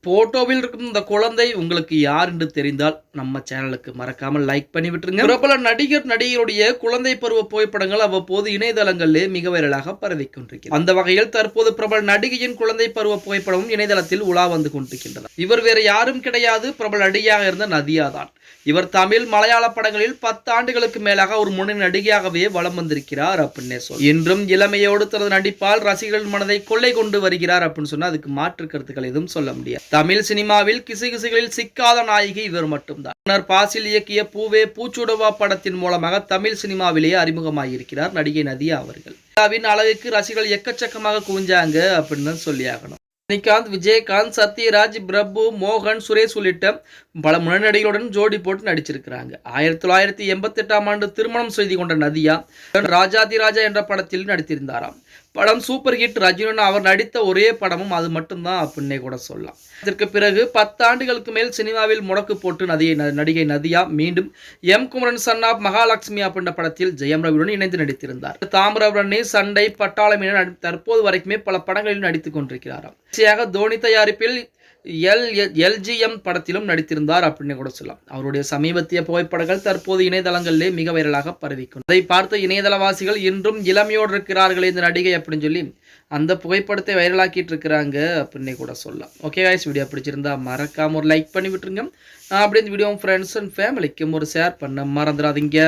போட்டோவில் இருக்கும் இந்த குழந்தை உங்களுக்கு யார் என்று தெரிந்தால் நம்ம சேனலுக்கு மறக்காமல் லைக் பண்ணி விட்டுருங்க. பிரபல நடிகருடைய குழந்தை பருவ புகைப்படங்கள் அவ்வப்போது இணையதளங்களிலே மிக வைரலாக பரவி கொண்டிருக்கிறது. அந்த வகையில் தற்போது பிரபல நடிகையின் குழந்தை பருவ புகைப்படமும் இணையதளத்தில் உலா வந்து கொண்டிருக்கின்றன. இவர் வேறு யாரும் கிடையாது, பிரபல நடிகையாக இருந்த நதியா தான். இவர் தமிழ் மலையாள படங்களில் 10 ஆண்டுகளுக்கு மேலாக ஒரு முன்னணி நடிகையாகவே வலம் வந்திருக்கிறார் அப்படின்னு சொல்லி இன்றும் இளமையோடு தனது நடிப்பால் ரசிகர்கள் மனதை கொள்ளை கொண்டு வருகிறார் அப்படின்னு சொன்னா அதுக்கு மாற்று கருத்துக்கள் எதுவும் சொல்ல முடியாது. தமிழ் சினிமாவில் கிசுகிசுகளில் சிக்காத நாயகி இவர் மட்டும்தான். பாசில் இயக்கிய பூவே பூச்சுடவா படத்தின் மூலமாக தமிழ் சினிமாவிலேயே அறிமுகமாகியிருக்கிறார் நடிகை நதியா அவர்கள். அழகுக்கு ரசிகர்கள் எக்கச்சக்கமாக குவிஞ்சாங்க அப்படின்னு சொல்லி ஆகணும். ரஜினிகாந்த், விஜயகாந்த், சத்யராஜ், பிரபு, மோகன், சுரேஷ் உள்ளிட்ட பல முன்னணி நடிகர்களுடன் ஜோடி போட்டு நடிச்சிருக்கிறாங்க. 1988ஆம் ஆண்டு திருமணம் செய்து கொண்ட நதியா ராஜாதிராஜா என்ற படத்தில் நடித்திருந்தாராம். படம் சூப்பர் ஹிட். ரஜினியுடன் அவர் நடித்த ஒரே படமும் அது மட்டும்தான் அப்படின்னே கூட சொல்லலாம். இதற்கு பிறகு 10 ஆண்டுகளுக்கு மேல் சினிமாவில் முடக்கு போட்டு நடிகை நதியா மீண்டும் M Kumaran son of Mahalakshmi அப்படின்ற படத்தில் ஜெயம் ரவியுடன் இணைந்து நடித்திருந்தார். தாமிரபரணி, சண்டை, பட்டாளம் என தற்போது வரைக்குமே பல படங்களில் நடித்துக் கொண்டிருக்கிறாராம். தோனி தயாரிப்பில் எல்ஜிஎம் படத்திலும் நடித்திருந்தார் அப்படின்னு கூட சொல்லலாம். அவருடைய சமீபத்திய புகைப்படங்கள் தற்போது இணையதளங்களிலே மிக வைரலாக பரவிக்கும். அதை பார்த்த இணையதளவாசிகள் இன்றும் இளமையோடு இருக்கிறார்களே இந்த நடிகை அப்படின்னு சொல்லி அந்த புகைப்படத்தை வைரலாக்கிட்டு இருக்கிறாங்க அப்படின்னு கூட சொல்லலாம். ஓகே गाइस, வீடியோ பிடிச்சிருந்தா மறக்காம ஒரு லைக் பண்ணி விட்டுருங்க. அப்படியே இந்த வீடியோ ஃப்ரெண்ட்ஸ் அண்ட் ஃபேமிலிக்கும் ஒரு ஷேர் பண்ண மறந்துடாதீங்க.